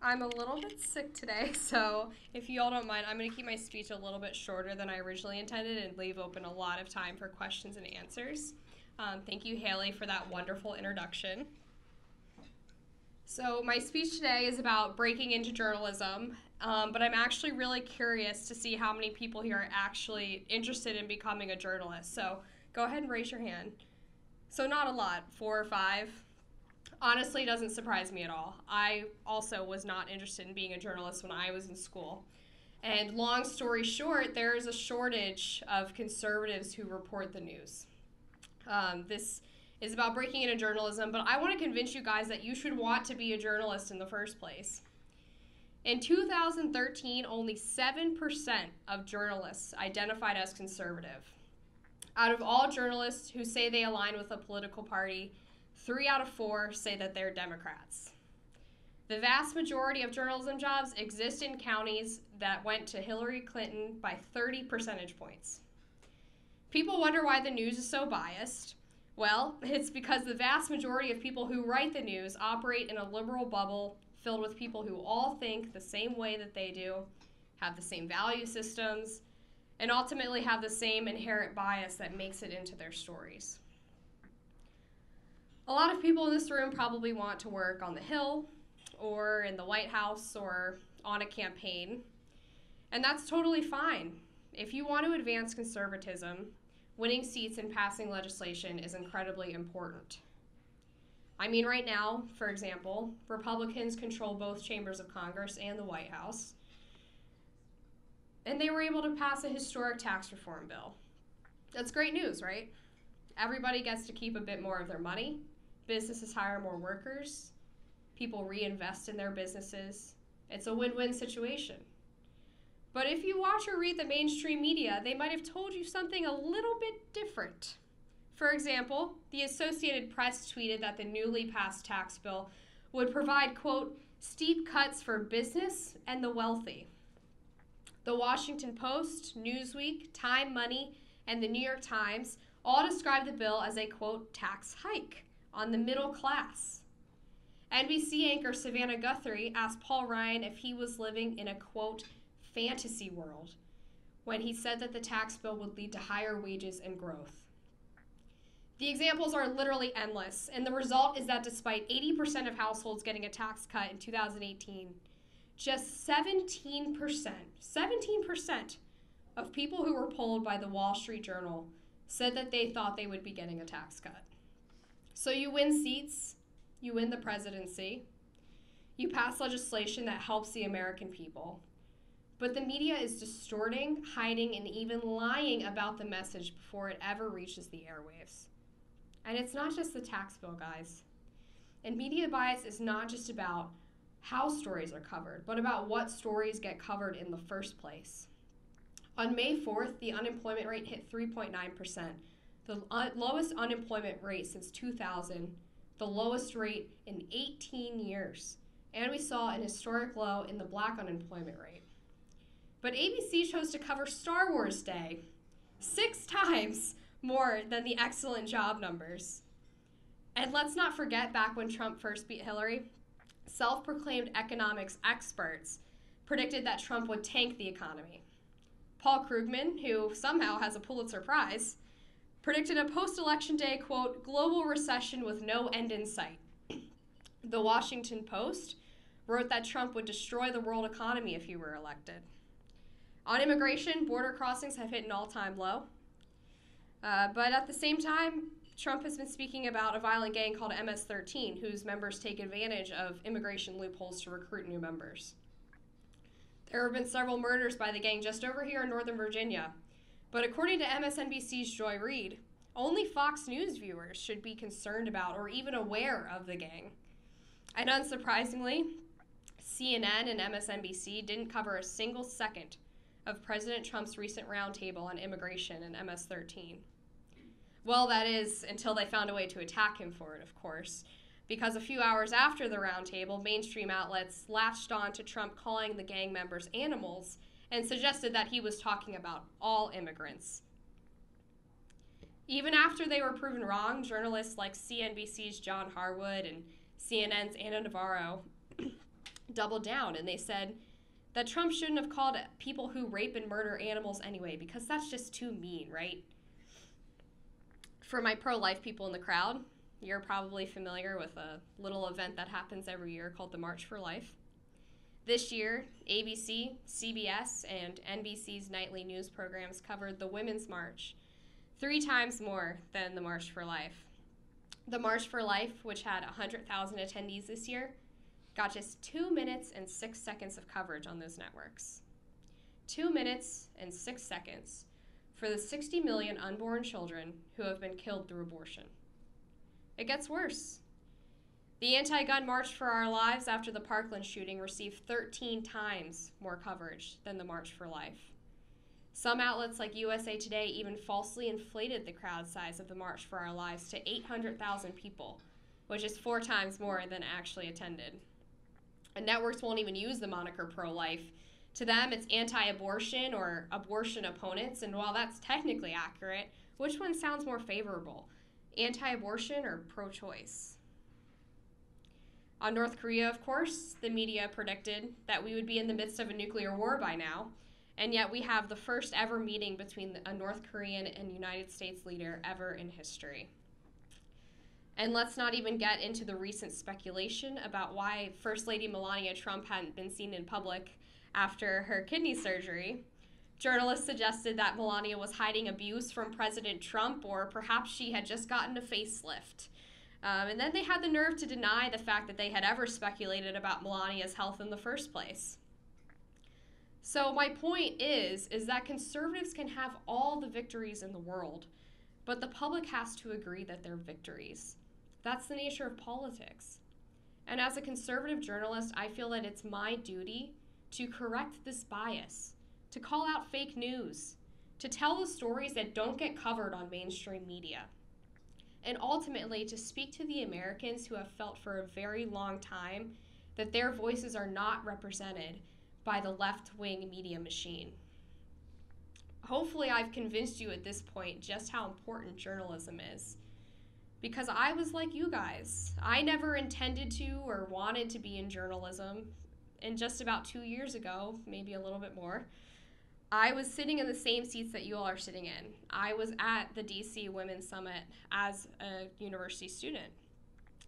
I'm a little bit sick today, so if you all don't mind, I'm going to keep my speech a little bit shorter than I originally intended and leave open a lot of time for questions and answers. Thank you, Haley, for that wonderful introduction. So my speech today is about breaking into journalism, but I'm actually really curious to see how many people here are actually interested in becoming a journalist. So go ahead and raise your hand. So not a lot, 4 or 5. Honestly, it doesn't surprise me at all. I also was not interested in being a journalist when I was in school. And long story short, there is a shortage of conservatives who report the news. This is about breaking into journalism, but I want to convince you guys that you should want to be a journalist in the first place. In 2013, only 7% of journalists identified as conservative. Out of all journalists who say they align with a political party, 3 out of 4 say that they're Democrats. The vast majority of journalism jobs exist in counties that went to Hillary Clinton by 30 percentage points. People wonder why the news is so biased. Well, it's because the vast majority of people who write the news operate in a liberal bubble filled with people who all think the same way that they do, have the same value systems, and ultimately have the same inherent bias that makes it into their stories. A lot of people in this room probably want to work on the Hill or in the White House or on a campaign, and that's totally fine. If you want to advance conservatism, winning seats and passing legislation is incredibly important. I mean, right now, for example, Republicans control both chambers of Congress and the White House, and they were able to pass a historic tax reform bill. That's great news, right? Everybody gets to keep a bit more of their money. Businesses hire more workers. People reinvest in their businesses. It's a win-win situation. But if you watch or read the mainstream media, they might have told you something a little bit different. For example, the Associated Press tweeted that the newly passed tax bill would provide, quote, steep cuts for business and the wealthy. The Washington Post, Newsweek, Time Money, and the New York Times all described the bill as a, quote, tax hike on the middle class. NBC anchor Savannah Guthrie asked Paul Ryan if he was living in a, quote, fantasy world when he said that the tax bill would lead to higher wages and growth. The examples are literally endless, and the result is that despite 80% of households getting a tax cut in 2018, just 17% of people who were polled by the Wall Street Journal said that they thought they would be getting a tax cut. So you win seats, you win the presidency, you pass legislation that helps the American people, but the media is distorting, hiding, and even lying about the message before it ever reaches the airwaves. And it's not just the tax bill, guys. And media bias is not just about how stories are covered, but about what stories get covered in the first place. On May 4th, the unemployment rate hit 3.9%, the lowest unemployment rate since 2000, the lowest rate in 18 years. And we saw an historic low in the black unemployment rate. But ABC chose to cover Star Wars Day 6 times more than the excellent job numbers. And let's not forget, back when Trump first beat Hillary, self-proclaimed economics experts predicted that Trump would tank the economy. Paul Krugman, who somehow has a Pulitzer Prize, predicted a post-election day, quote, global recession with no end in sight. The Washington Post wrote that Trump would destroy the world economy if he were elected. On immigration, border crossings have hit an all-time low. But at the same time, Trump has been speaking about a violent gang called MS-13, whose members take advantage of immigration loopholes to recruit new members. There have been several murders by the gang just over here in Northern Virginia. But according to MSNBC's Joy Reid, only Fox News viewers should be concerned about or even aware of the gang. And unsurprisingly, CNN and MSNBC didn't cover a single second of President Trump's recent roundtable on immigration and MS-13. Well, that is, until they found a way to attack him for it, of course, because a few hours after the roundtable, mainstream outlets latched on to Trump calling the gang members animals and suggested that he was talking about all immigrants. Even after they were proven wrong, journalists like CNBC's John Harwood and CNN's Anna Navarro doubled down and they said that Trump shouldn't have called people who rape and murder animals anyway, because that's just too mean, right? For my pro-life people in the crowd, you're probably familiar with a little event that happens every year called the March for Life. This year, ABC, CBS, and NBC's nightly news programs covered the Women's March 3 times more than the March for Life. The March for Life, which had 100,000 attendees this year, got just 2 minutes and 6 seconds of coverage on those networks. 2 minutes and 6 seconds for the 60 million unborn children who have been killed through abortion. It gets worse. The anti-gun March for Our Lives after the Parkland shooting received 13 times more coverage than the March for Life. Some outlets like USA Today even falsely inflated the crowd size of the March for Our Lives to 800,000 people, which is 4 times more than actually attended. And networks won't even use the moniker pro-life. To them, it's anti-abortion or abortion opponents, and while that's technically accurate, which one sounds more favorable, anti-abortion or pro-choice? On North Korea, of course, the media predicted that we would be in the midst of a nuclear war by now, and yet we have the first ever meeting between a North Korean and United States leader ever in history. And let's not even get into the recent speculation about why First Lady Melania Trump hadn't been seen in public after her kidney surgery. Journalists suggested that Melania was hiding abuse from President Trump, or perhaps she had just gotten a facelift. And then they had the nerve to deny the fact that they had ever speculated about Melania's health in the first place. So my point is that conservatives can have all the victories in the world, but the public has to agree that they're victories. That's the nature of politics. And as a conservative journalist, I feel that it's my duty to correct this bias, to call out fake news, to tell the stories that don't get covered on mainstream media, and ultimately to speak to the Americans who have felt for a very long time that their voices are not represented by the left-wing media machine. Hopefully I've convinced you at this point just how important journalism is. Because I was like you guys. I never intended to or wanted to be in journalism. And just about 2 years ago, maybe a little bit more, I was sitting in the same seats that you all are sitting in. I was at the DC Women's Summit as a university student.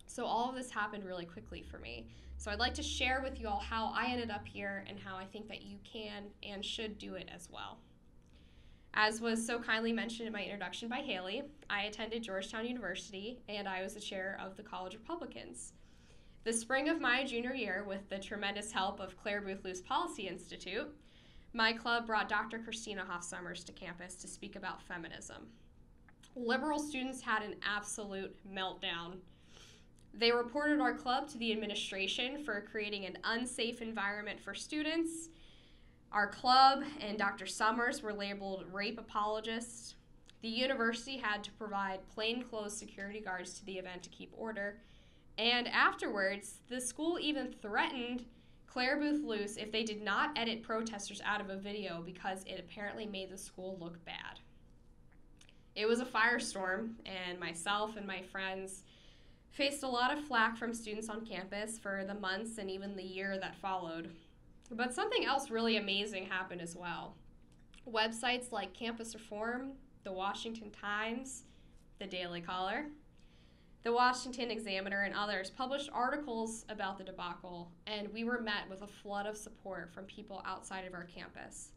So all of this happened really quickly for me. So I'd like to share with you all how I ended up here and how I think that you can and should do it as well. As was so kindly mentioned in my introduction by Haley, I attended Georgetown University and I was the chair of the College Republicans. The spring of my junior year, with the tremendous help of Claire Booth Luce Policy Institute, my club brought Dr. Christina Hoff Sommers to campus to speak about feminism. Liberal students had an absolute meltdown. They reported our club to the administration for creating an unsafe environment for students. Our club and Dr. Sommers were labeled rape apologists. The university had to provide plainclothes security guards to the event to keep order. And afterwards, the school even threatened Claire Booth Luce if they did not edit protesters out of a video because it apparently made the school look bad. It was a firestorm, and myself and my friends faced a lot of flack from students on campus for the months and even the year that followed. But something else really amazing happened as well. Websites like Campus Reform, the Washington Times, the Daily Caller, the Washington Examiner, and others published articles about the debacle, and we were met with a flood of support from people outside of our campus.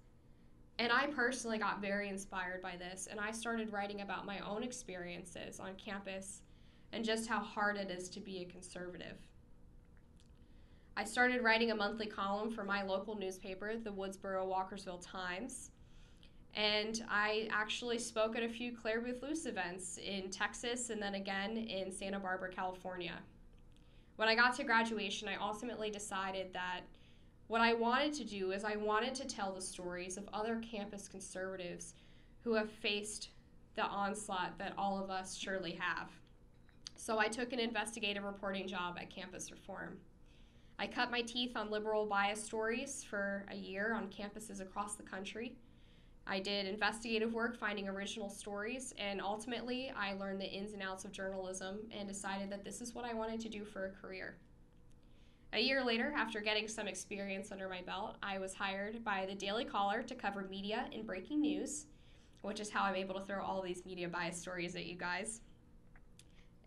And I personally got very inspired by this, and I started writing about my own experiences on campus and just how hard it is to be a conservative. I started writing a monthly column for my local newspaper, the Woodsboro-Walkersville Times, and I actually spoke at a few Claire Booth Luce events in Texas and then again in Santa Barbara, California. When I got to graduation, I ultimately decided that what I wanted to do is I wanted to tell the stories of other campus conservatives who have faced the onslaught that all of us surely have. So I took an investigative reporting job at Campus Reform. I cut my teeth on liberal bias stories for a year on campuses across the country. I did investigative work finding original stories, and ultimately I learned the ins and outs of journalism and decided that this is what I wanted to do for a career. A year later, after getting some experience under my belt, I was hired by the Daily Caller to cover media and breaking news, which is how I'm able to throw all these media bias stories at you guys.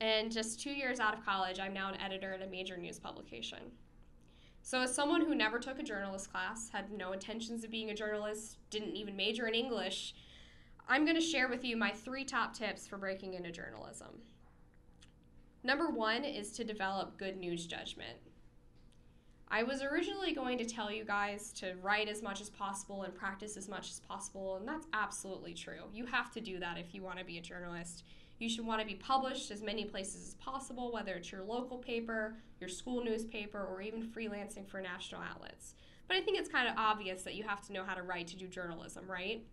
And just 2 years out of college, I'm now an editor at a major news publication. So as someone who never took a journalist class, had no intentions of being a journalist, didn't even major in English, I'm going to share with you my 3 top tips for breaking into journalism. Number 1 is to develop good news judgment. I was originally going to tell you guys to write as much as possible and practice as much as possible, and that's absolutely true. You have to do that if you want to be a journalist. You should want to be published as many places as possible, whether it's your local paper, your school newspaper, or even freelancing for national outlets. But I think it's kind of obvious that you have to know how to write to do journalism, right?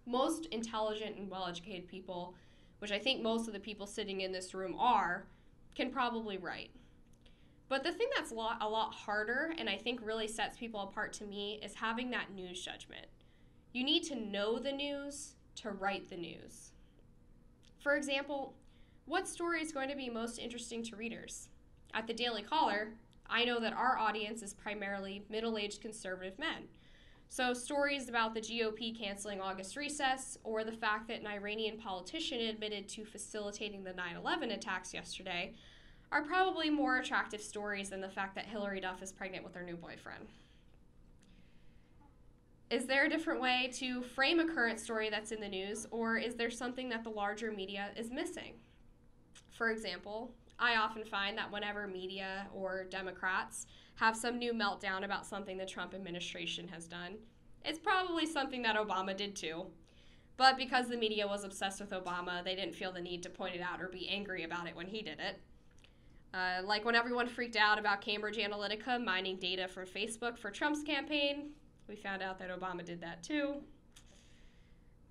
Most intelligent and well-educated people, which I think most of the people sitting in this room are, can probably write. But the thing that's a lot harder, and I think really sets people apart to me, is having that news judgment. You need to know the news to write the news. For example, what story is going to be most interesting to readers? At the Daily Caller, I know that our audience is primarily middle-aged conservative men. So stories about the GOP canceling August recess, or the fact that an Iranian politician admitted to facilitating the 9/11 attacks yesterday, are probably more attractive stories than the fact that Hillary Duff is pregnant with her new boyfriend. Is there a different way to frame a current story that's in the news, or is there something that the larger media is missing? For example, I often find that whenever media or Democrats have some new meltdown about something the Trump administration has done, it's probably something that Obama did too. But because the media was obsessed with Obama, they didn't feel the need to point it out or be angry about it when he did it. Like when everyone freaked out about Cambridge Analytica mining data from Facebook for Trump's campaign, we found out that Obama did that too.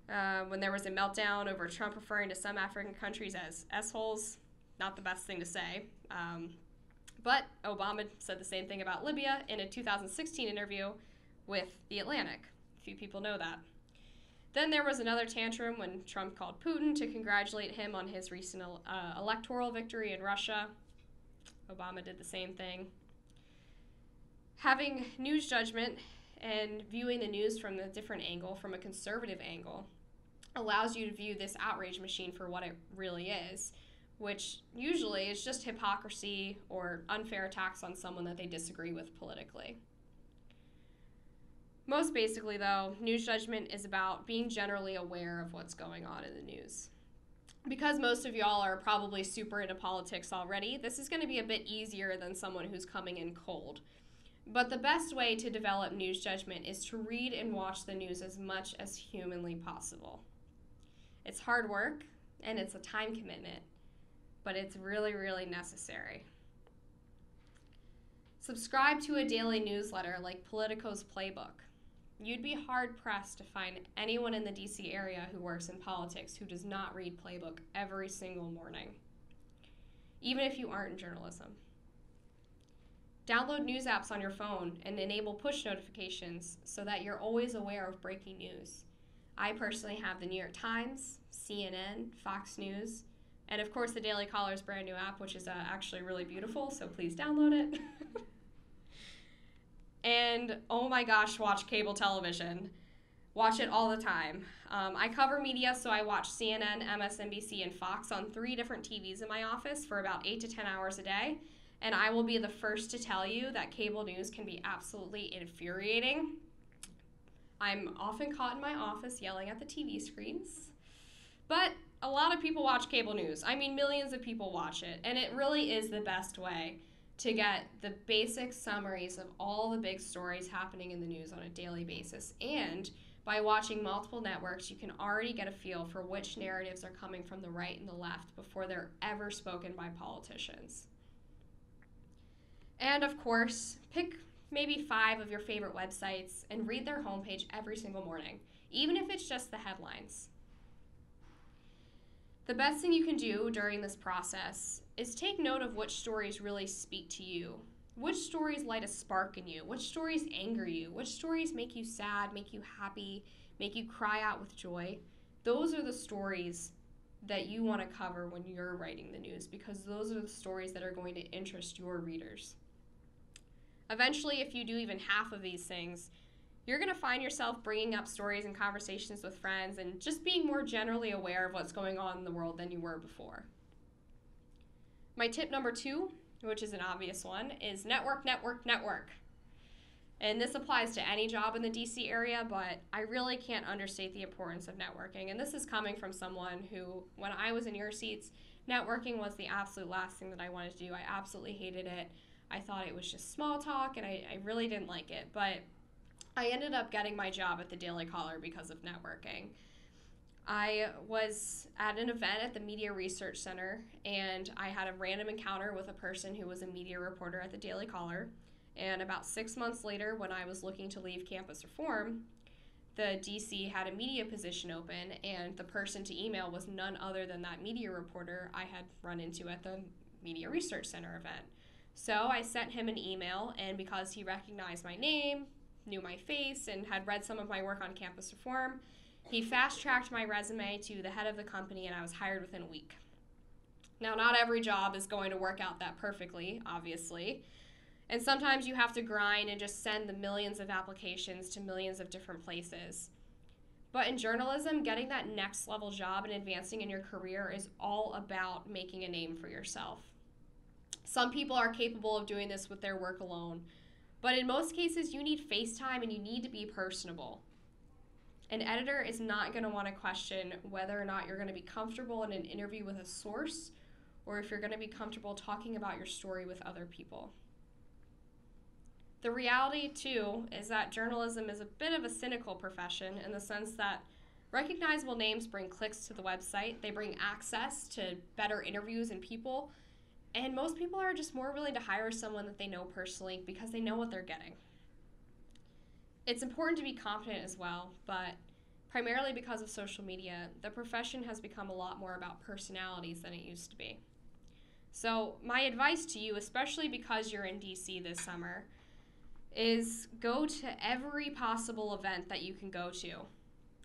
When there was a meltdown over Trump referring to some African countries as S-holes, not the best thing to say. But Obama said the same thing about Libya in a 2016 interview with The Atlantic. Few people know that. Then there was another tantrum when Trump called Putin to congratulate him on his recent electoral victory in Russia. Obama did the same thing. Having news judgment and viewing the news from a different angle, from a conservative angle, allows you to view this outrage machine for what it really is, which usually is just hypocrisy or unfair attacks on someone that they disagree with politically. Most basically, though, news judgment is about being generally aware of what's going on in the news. Because most of y'all are probably super into politics already, this is going to be a bit easier than someone who's coming in cold. But the best way to develop news judgment is to read and watch the news as much as humanly possible. It's hard work, and it's a time commitment, but it's really, really necessary. Subscribe to a daily newsletter like Politico's Playbook. You'd be hard-pressed to find anyone in the DC area who works in politics who does not read Playbook every single morning, even if you aren't in journalism. Download news apps on your phone and enable push notifications so that you're always aware of breaking news. I personally have the New York Times, CNN, Fox News, and of course the Daily Caller's brand new app, which is actually really beautiful, so please download it. And oh my gosh, watch cable television. Watch it all the time. I cover media, so I watch CNN, MSNBC, and Fox on 3 different TVs in my office for about 8 to 10 hours a day. And I will be the first to tell you that cable news can be absolutely infuriating. I'm often caught in my office yelling at the TV screens. But a lot of people watch cable news. I mean, millions of people watch it. And it really is the best way to get the basic summaries of all the big stories happening in the news on a daily basis. And by watching multiple networks, you can already get a feel for which narratives are coming from the right and the left before they're ever spoken by politicians. And of course, pick maybe 5 of your favorite websites and read their homepage every single morning, even if it's just the headlines. The best thing you can do during this process is take note of which stories really speak to you. Which stories light a spark in you? Which stories anger you? Which stories make you sad, make you happy, make you cry out with joy? Those are the stories that you want to cover when you're writing the news, because those are the stories that are going to interest your readers. Eventually, if you do even half of these things, you're going to find yourself bringing up stories and conversations with friends and just being more generally aware of what's going on in the world than you were before. My tip number 2, which is an obvious one, is network, network, network. And this applies to any job in the DC area, but I really can't understate the importance of networking. And this is coming from someone who, when I was in your seats, networking was the absolute last thing that I wanted to do. I absolutely hated it. I thought it was just small talk, and I really didn't like it. But I ended up getting my job at the Daily Caller because of networking. I was at an event at the Media Research Center, and I had a random encounter with a person who was a media reporter at the Daily Caller. And about 6 months later, when I was looking to leave Campus Reform, the DC had a media position open, and the person to email was none other than that media reporter I had run into at the Media Research Center event. So I sent him an email, and because he recognized my name, knew my face, and had read some of my work on Campus Reform, he fast-tracked my resume to the head of the company, and I was hired within a week. Now, not every job is going to work out that perfectly, obviously. And sometimes you have to grind and just send the millions of applications to millions of different places. But in journalism, getting that next level job and advancing in your career is all about making a name for yourself. Some people are capable of doing this with their work alone, but in most cases, you need FaceTime and you need to be personable. An editor is not going to want to question whether or not you're going to be comfortable in an interview with a source or if you're going to be comfortable talking about your story with other people. The reality, too, is that journalism is a bit of a cynical profession in the sense that recognizable names bring clicks to the website, they bring access to better interviews and people, and most people are just more willing to hire someone that they know personally because they know what they're getting. It's important to be confident as well, but primarily because of social media, the profession has become a lot more about personalities than it used to be. So my advice to you, especially because you're in DC this summer, is go to every possible event that you can go to.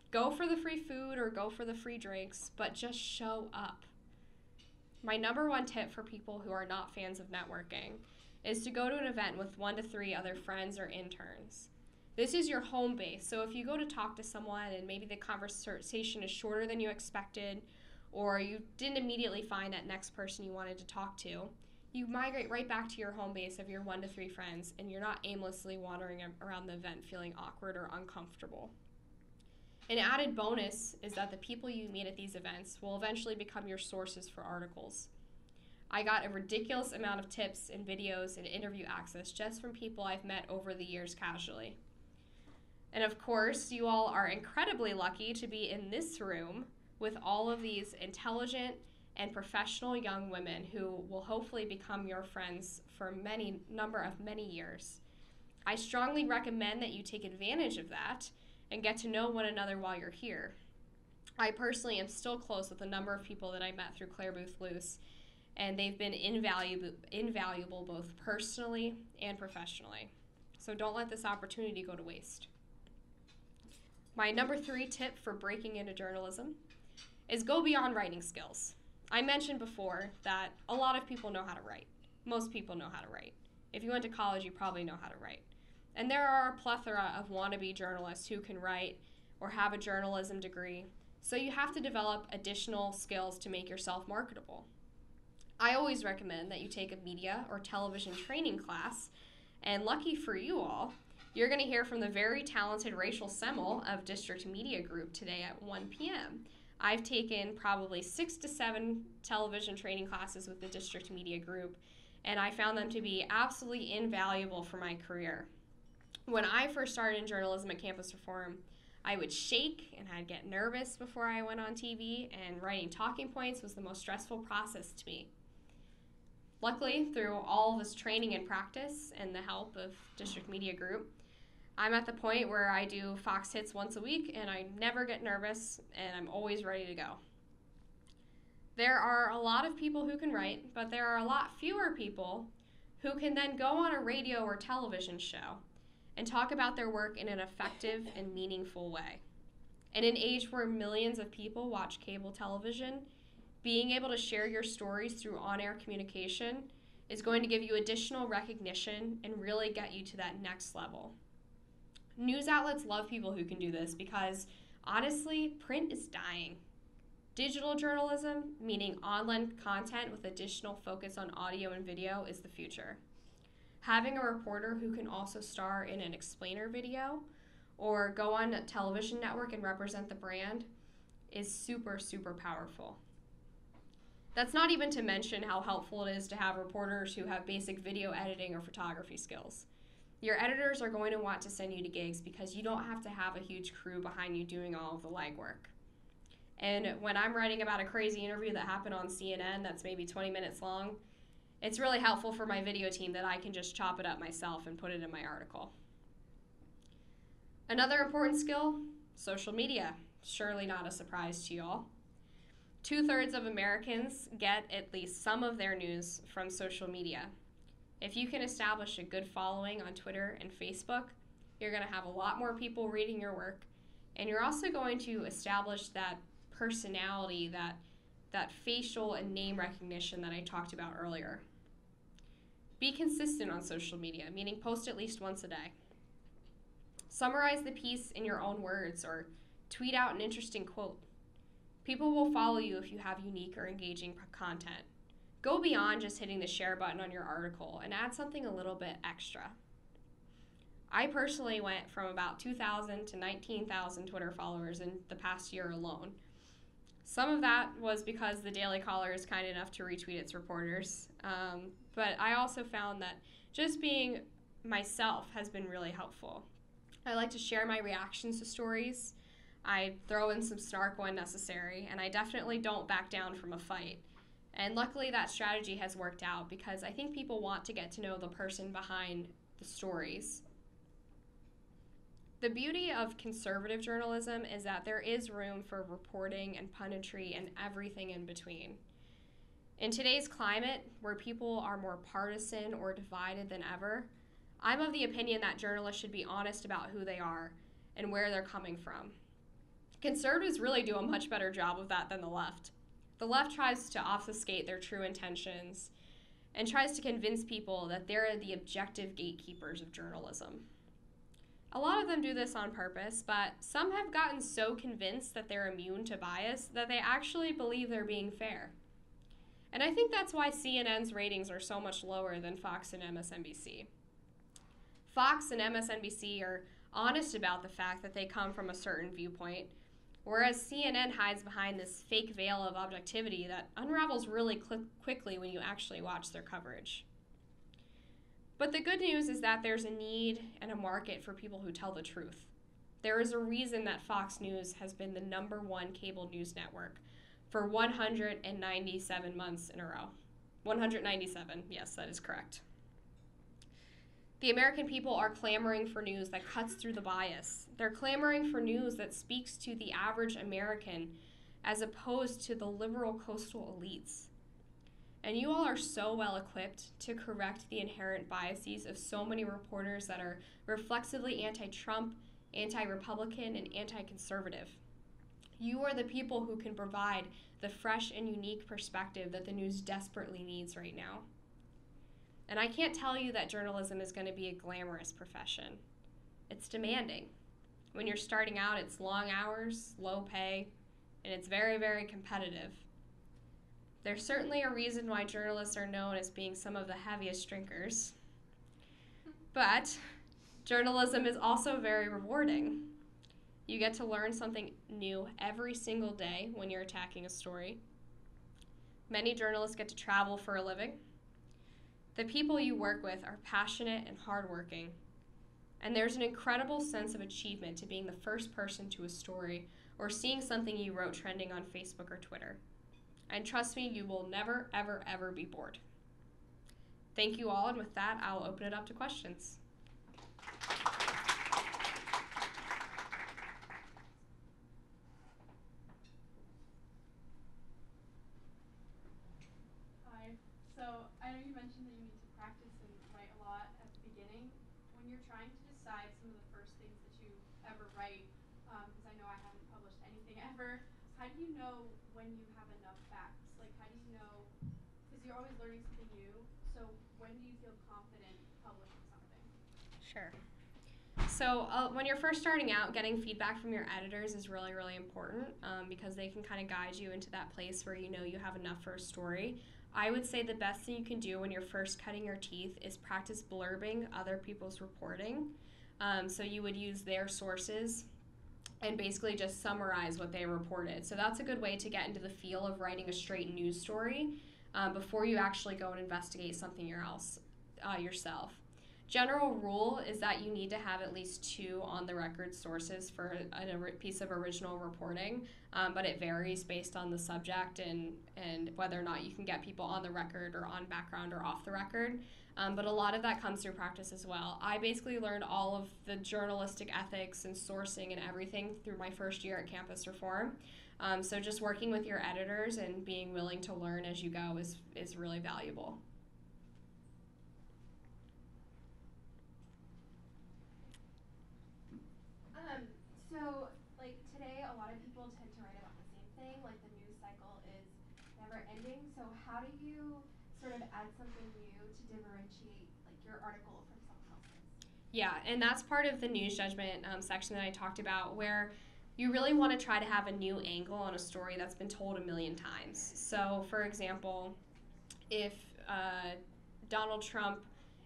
Go for the free food or go for the free drinks, but just show up. My number 1 tip for people who are not fans of networking is to go to an event with 1 to 3 other friends or interns. This is your home base, so if you go to talk to someone and maybe the conversation is shorter than you expected, or you didn't immediately find that next person you wanted to talk to, you migrate right back to your home base of your 1 to 3 friends, and you're not aimlessly wandering around the event feeling awkward or uncomfortable. An added bonus is that the people you meet at these events will eventually become your sources for articles. I got a ridiculous amount of tips and videos and interview access just from people I've met over the years casually. And of course, you all are incredibly lucky to be in this room with all of these intelligent and professional young women who will hopefully become your friends for many years. I strongly recommend that you take advantage of that and get to know one another while you're here. I personally am still close with a number of people that I met through Claire Booth Luce, and they've been invaluable both personally and professionally. So don't let this opportunity go to waste. My number 3 tip for breaking into journalism is go beyond writing skills. I mentioned before that a lot of people know how to write. Most people know how to write. If you went to college, you probably know how to write. And there are a plethora of wannabe journalists who can write or have a journalism degree, so you have to develop additional skills to make yourself marketable. I always recommend that you take a media or television training class, and lucky for you all, you're going to hear from the very talented Rachel Semmel of District Media Group today at 1 p.m. I've taken probably 6 to 7 television training classes with the District Media Group, and I found them to be absolutely invaluable for my career. When I first started in journalism at Campus Reform, I would shake and I'd get nervous before I went on TV, and writing talking points was the most stressful process to me. Luckily, through all of this training and practice and the help of District Media Group, I'm at the point where I do Fox Hits once a week, and I never get nervous, and I'm always ready to go. There are a lot of people who can write, but there are a lot fewer people who can then go on a radio or television show and talk about their work in an effective and meaningful way. In an age where millions of people watch cable television, being able to share your stories through on-air communication is going to give you additional recognition and really get you to that next level. News outlets love people who can do this because, honestly, print is dying. Digital journalism, meaning online content with additional focus on audio and video, is the future. Having a reporter who can also star in an explainer video or go on a television network and represent the brand is super, super powerful. That's not even to mention how helpful it is to have reporters who have basic video editing or photography skills. Your editors are going to want to send you to gigs because you don't have to have a huge crew behind you doing all of the legwork. And when I'm writing about a crazy interview that happened on CNN that's maybe 20 minutes long, it's really helpful for my video team that I can just chop it up myself and put it in my article. Another important skill, social media. Surely not a surprise to you all. 2/3 of Americans get at least some of their news from social media. If you can establish a good following on Twitter and Facebook, you're going to have a lot more people reading your work, and you're also going to establish that personality, that facial and name recognition that I talked about earlier. Be consistent on social media, meaning post at least once a day. Summarize the piece in your own words or tweet out an interesting quote. People will follow you if you have unique or engaging content. Go beyond just hitting the share button on your article and add something a little bit extra. I personally went from about 2,000 to 19,000 Twitter followers in the past year alone. Some of that was because the Daily Caller is kind enough to retweet its reporters, but I also found that just being myself has been really helpful. I like to share my reactions to stories. I throw in some snark when necessary, and I definitely don't back down from a fight. And luckily that strategy has worked out because I think people want to get to know the person behind the stories. The beauty of conservative journalism is that there is room for reporting and punditry and everything in between. In today's climate, where people are more partisan or divided than ever, I'm of the opinion that journalists should be honest about who they are and where they're coming from. Conservatives really do a much better job of that than the left. The left tries to obfuscate their true intentions and tries to convince people that they're the objective gatekeepers of journalism. A lot of them do this on purpose, but some have gotten so convinced that they're immune to bias that they actually believe they're being fair. And I think that's why CNN's ratings are so much lower than Fox and MSNBC. Fox and MSNBC are honest about the fact that they come from a certain viewpoint, whereas CNN hides behind this fake veil of objectivity that unravels really quickly when you actually watch their coverage. But the good news is that there's a need and a market for people who tell the truth. There is a reason that Fox News has been the #1 cable news network for 197 months in a row. 197, yes, that is correct. The American people are clamoring for news that cuts through the bias. They're clamoring for news that speaks to the average American as opposed to the liberal coastal elites. And you all are so well equipped to correct the inherent biases of so many reporters that are reflexively anti-Trump, anti-Republican, and anti-conservative. You are the people who can provide the fresh and unique perspective that the news desperately needs right now. And I can't tell you that journalism is going to be a glamorous profession. It's demanding. When you're starting out, it's long hours, low pay, and it's very, very competitive. There's certainly a reason why journalists are known as being some of the heaviest drinkers. But journalism is also very rewarding. You get to learn something new every single day when you're attacking a story. Many journalists get to travel for a living. The people you work with are passionate and hardworking. And there's an incredible sense of achievement to being the first person to a story or seeing something you wrote trending on Facebook or Twitter. And trust me, you will never, ever, ever be bored. Thank you all, and with that, I'll open it up to questions. Hi. So I know you mentioned that you need to practice and write a lot at the beginning. When you're trying to decide some of the first things that you ever write, because I know I haven't published anything ever, how do you know when you have enough facts? Like, how do you know, because you're always learning something new, So when do you feel confident publishing something? Sure. So when you're first starting out, getting feedback from your editors is really, really important because they can kind of guide you into that place where you know you have enough for a story. I would say the best thing you can do when you're first cutting your teeth is practice blurbing other people's reporting. So you would use their sources and basically just summarize what they reported. So that's a good way to get into the feel of writing a straight news story before you actually go and investigate something else yourself. General rule is that you need to have at least 2 on-the-record sources for a piece of original reporting, but it varies based on the subject and whether or not you can get people on the record or on background or off the record. But a lot of that comes through practice as well. I basically learned all of the journalistic ethics and sourcing and everything through my first year at Campus Reform. So just working with your editors and being willing to learn as you go is really valuable. So, like, today a lot of people tend to write about the same thing, like the news cycle is never ending. So how do you sort of add something new to differentiate, like, your article from someone else's? Yeah, and that's part of the news judgment section that I talked about, where you really want to try to have a new angle on a story that's been told a million times. So, for example, if Donald Trump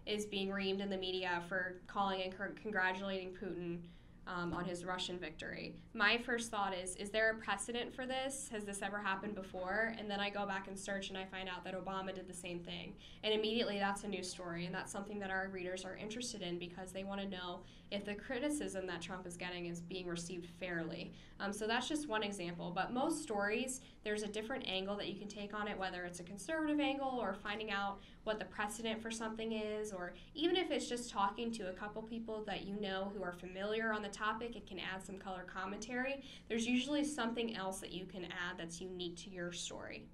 is being reamed in the media for calling and congratulating Putin on his Russian victory. My first thought is there a precedent for this? Has this ever happened before? And then I go back and search and I find out that Obama did the same thing. And immediately that's a news story, and that's something that our readers are interested in because they want to know if the criticism that Trump is getting is being received fairly. So that's just one example. But most stories, there's a different angle that you can take on it, whether it's a conservative angle or finding out what the precedent for something is, or even if it's just talking to a couple people that you know who are familiar on the topic, it can add some color commentary. There's usually something else that you can add that's unique to your story.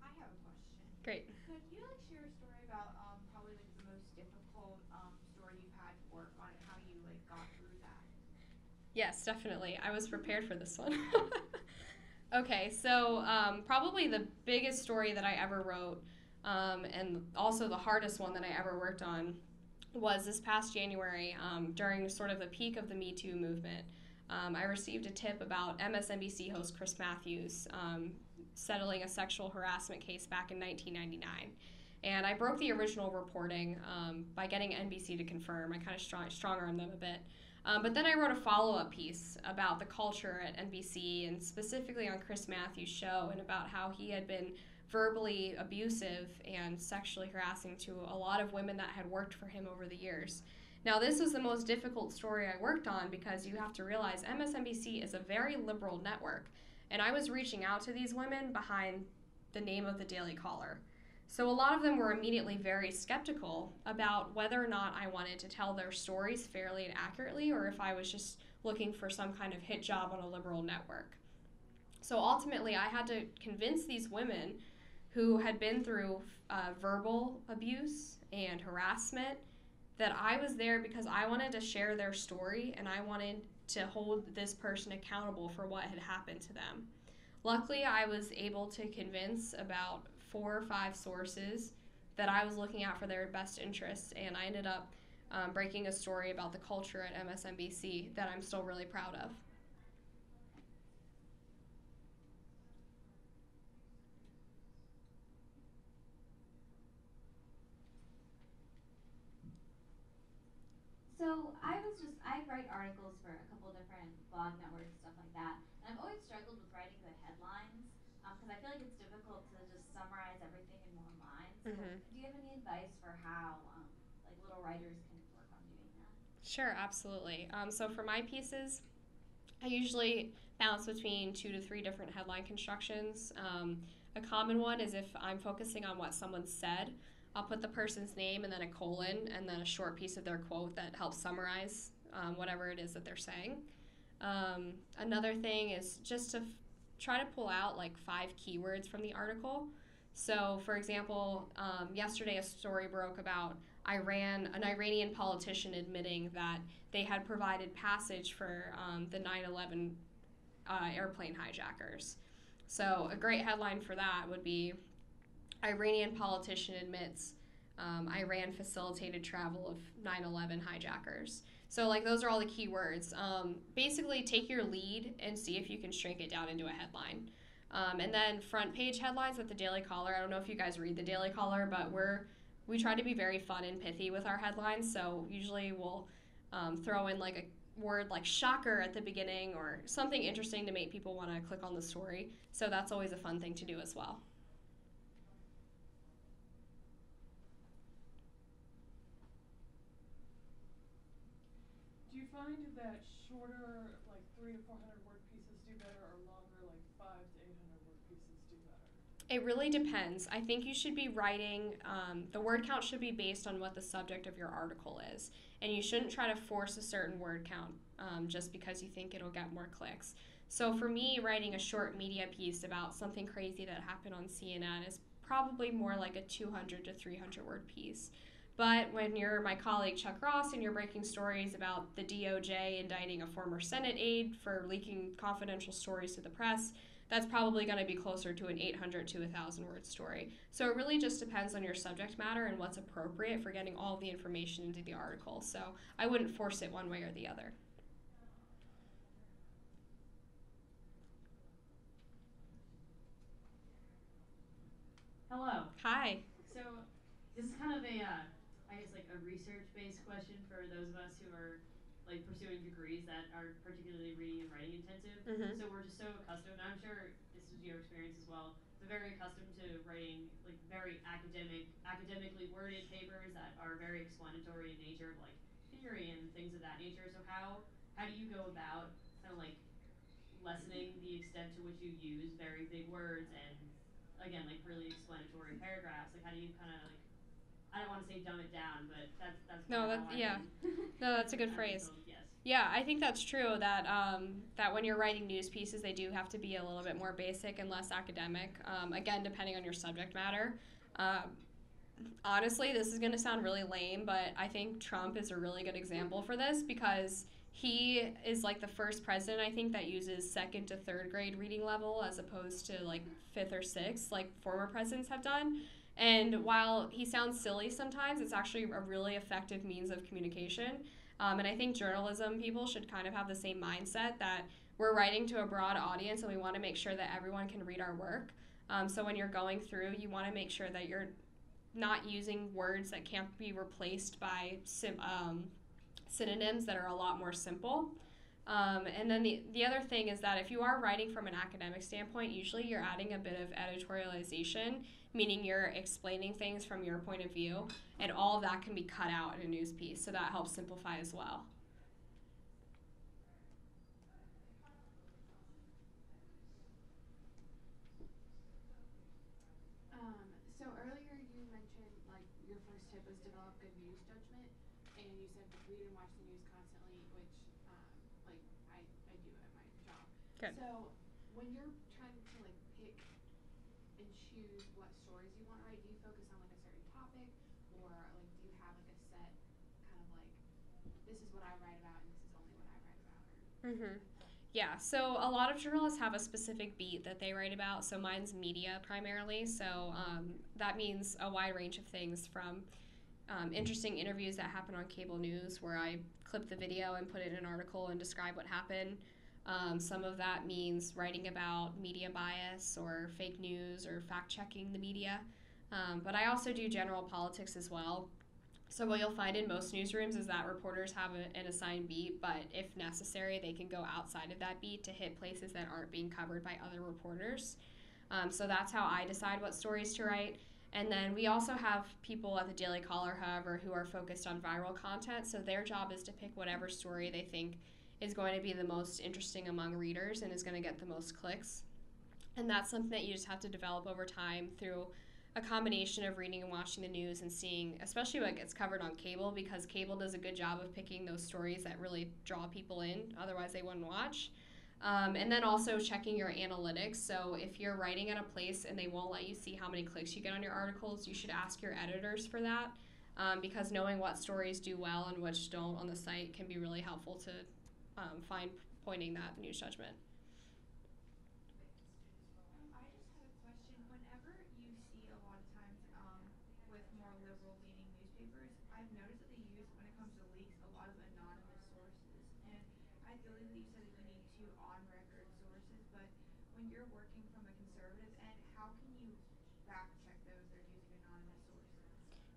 I have a question. Great. Could you share a story about probably the most difficult story you've had to work on and how you got through that? Yes, definitely. I was prepared for this one. Okay, so probably the biggest story that I ever wrote, and also the hardest one that I ever worked on, was this past January during sort of the peak of the Me Too movement. I received a tip about MSNBC host Chris Matthews settling a sexual harassment case back in 1999. And I broke the original reporting by getting NBC to confirm. I kind of strong-armed them a bit. But then I wrote a follow-up piece about the culture at NBC and specifically on Chris Matthews' show and about how he had been verbally abusive and sexually harassing to a lot of women that had worked for him over the years. Now, this was the most difficult story I worked on because you have to realize MSNBC is a very liberal network, and I was reaching out to these women behind the name of the Daily Caller. So a lot of them were immediately very skeptical about whether or not I wanted to tell their stories fairly and accurately, or if I was just looking for some kind of hit job on a liberal network. So ultimately, I had to convince these women who had been through verbal abuse and harassment that I was there because I wanted to share their story and I wanted to hold this person accountable for what had happened to them. Luckily, I was able to convince about 4 or 5 sources that I was looking out for their best interests, and I ended up breaking a story about the culture at MSNBC that I'm still really proud of. So I write articles for a couple different blog networks, stuff like that, and I've always struggled with writing good headlines because I feel like it's difficult to just summarize everything in one line. So do you have any advice for how little writers can work on doing that? Sure, absolutely. So for my pieces, I usually bounce between 2 to 3 different headline constructions. A common one is if I'm focusing on what someone said, I'll put the person's name and then a colon and then a short piece of their quote that helps summarize whatever it is that they're saying. Another thing is just to try to pull out 5 keywords from the article. So, for example, yesterday a story broke about an Iranian politician admitting that they had provided passage for the 9/11 airplane hijackers. So a great headline for that would be Iranian politician admits Iran facilitated travel of 9/11 hijackers. So like those are all the key words. Basically, take your lead and see if you can shrink it down into a headline. And then front page headlines at the Daily Caller. I don't know if you guys read the Daily Caller, but we try to be very fun and pithy with our headlines. So usually we'll throw in like a word like shocker at the beginning or something interesting to make people want to click on the story. So that's always a fun thing to do as well. Do you find that shorter, like 300 to 400 word pieces do better, or longer, like 500 to 800 word pieces do better? It really depends. I think you should be writing, the word count should be based on what the subject of your article is. And you shouldn't try to force a certain word count just because you think it'll get more clicks. So for me, writing a short media piece about something crazy that happened on CNN is probably more like a 200 to 300 word piece. But when you're my colleague Chuck Ross and you're breaking stories about the DOJ indicting a former Senate aide for leaking confidential stories to the press, that's probably going to be closer to an 800 to 1,000 word story. So it really just depends on your subject matter and what's appropriate for getting all of the information into the article. So I wouldn't force it one way or the other. Hello. Hi. So this is kind of a, I guess like a research-based question for those of us who are like pursuing degrees that are particularly reading and writing intensive. Mm-hmm. So we're just so accustomed, and I'm sure this is your experience as well, but very accustomed to writing like very academically worded papers that are very explanatory in nature of like theory and things of that nature. So how do you go about kind of like lessening the extent to which you use very big words and again like really explanatory paragraphs? Like how do you kind of like, I don't want to say dumb it down, but that's No, how that, I yeah. No, that's a good phrase. Yes. Yeah, I think that's true. That when you're writing news pieces, they do have to be a little bit more basic and less academic. Again, depending on your subject matter. Honestly, this is going to sound really lame, but I think Trump is a really good example for this because he is like the first president, I think, that uses second to third grade reading level as opposed to like fifth or sixth, like former presidents have done. And while he sounds silly sometimes, it's actually a really effective means of communication. And I think journalism people should kind of have the same mindset that we're writing to a broad audience and we want to make sure that everyone can read our work. So when you're going through, you want to make sure that you're not using words that can't be replaced by synonyms that are a lot more simple. And then the other thing is that if you are writing from an academic standpoint, usually you're adding a bit of editorialization, meaning you're explaining things from your point of view, and all of that can be cut out in a news piece, so that helps simplify as well. So earlier you mentioned like your first tip was develop good news judgment, and you said read and watch the news constantly, which like I do at my job. Good. So when you're trying to like pick and choose what stories you want to write, do you focus on like a certain topic, or like do you have like a set kind of like this is what I write about and this is only what I write about? Or Mm-hmm. Yeah, so a lot of journalists have a specific beat that they write about. So mine's media primarily. So that means a wide range of things from interesting interviews that happen on cable news where I clip the video and put it in an article and describe what happened. Some of that means writing about media bias or fake news or fact-checking the media. But I also do general politics as well. So what you'll find in most newsrooms is that reporters have an assigned beat, but if necessary, they can go outside of that beat to hit places that aren't being covered by other reporters. So that's how I decide what stories to write. And then we also have people at the Daily Caller, however, who are focused on viral content. So their job is to pick whatever story they think is going to be the most interesting among readers and is going to get the most clicks. And that's something that you just have to develop over time through a combination of reading and watching the news and seeing, especially what gets covered on cable, because cable does a good job of picking those stories that really draw people in, otherwise they wouldn't watch. And then also checking your analytics. So if you're writing at a place and they won't let you see how many clicks you get on your articles, you should ask your editors for that, because knowing what stories do well and which don't on the site can be really helpful to pointing that news judgment. when you're working from a conservative end, how can you fact check those that are using anonymous sources?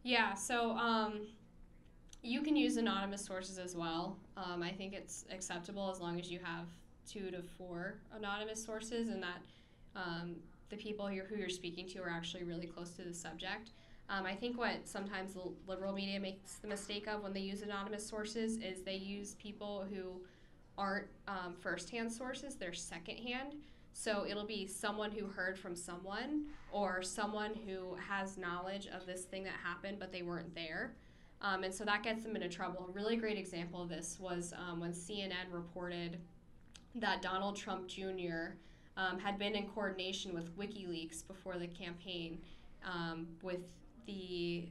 Yeah, so you can use anonymous sources as well. I think it's acceptable as long as you have 2 to 4 anonymous sources and that the people who you're speaking to are actually really close to the subject. I think what sometimes the liberal media makes the mistake of when they use anonymous sources is they use people who aren't firsthand sources, they're secondhand. So it'll be someone who heard from someone or someone who has knowledge of this thing that happened but they weren't there. And so that gets them into trouble. A really great example of this was when CNN reported that Donald Trump Jr. Had been in coordination with WikiLeaks before the campaign with the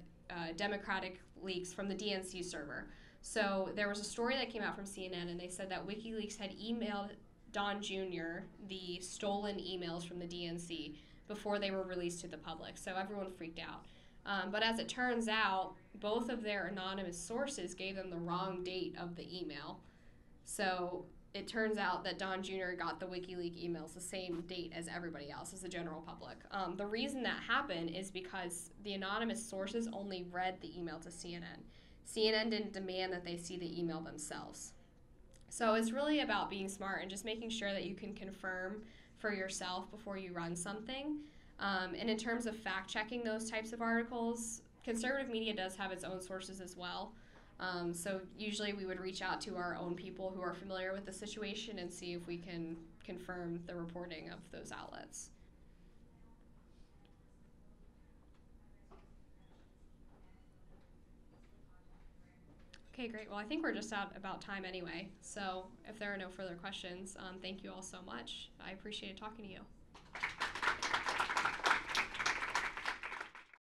Democratic leaks from the DNC server. So there was a story that came out from CNN, and they said that WikiLeaks had emailed Don Jr. the stolen emails from the DNC before they were released to the public. So everyone freaked out. But as it turns out, both of their anonymous sources gave them the wrong date of the email. So it turns out that Don Jr. got the WikiLeaks emails the same date as everybody else, as the general public. The reason that happened is because the anonymous sources only read the email to CNN. CNN didn't demand that they see the email themselves. So it's really about being smart and just making sure that you can confirm for yourself before you run something. And in terms of fact-checking those types of articles, conservative media does have its own sources as well. So usually we would reach out to our own people who are familiar with the situation and see if we can confirm the reporting of those outlets. Okay, great. Well, I think we're just about time anyway. So if there are no further questions, thank you all so much. I appreciated talking to you.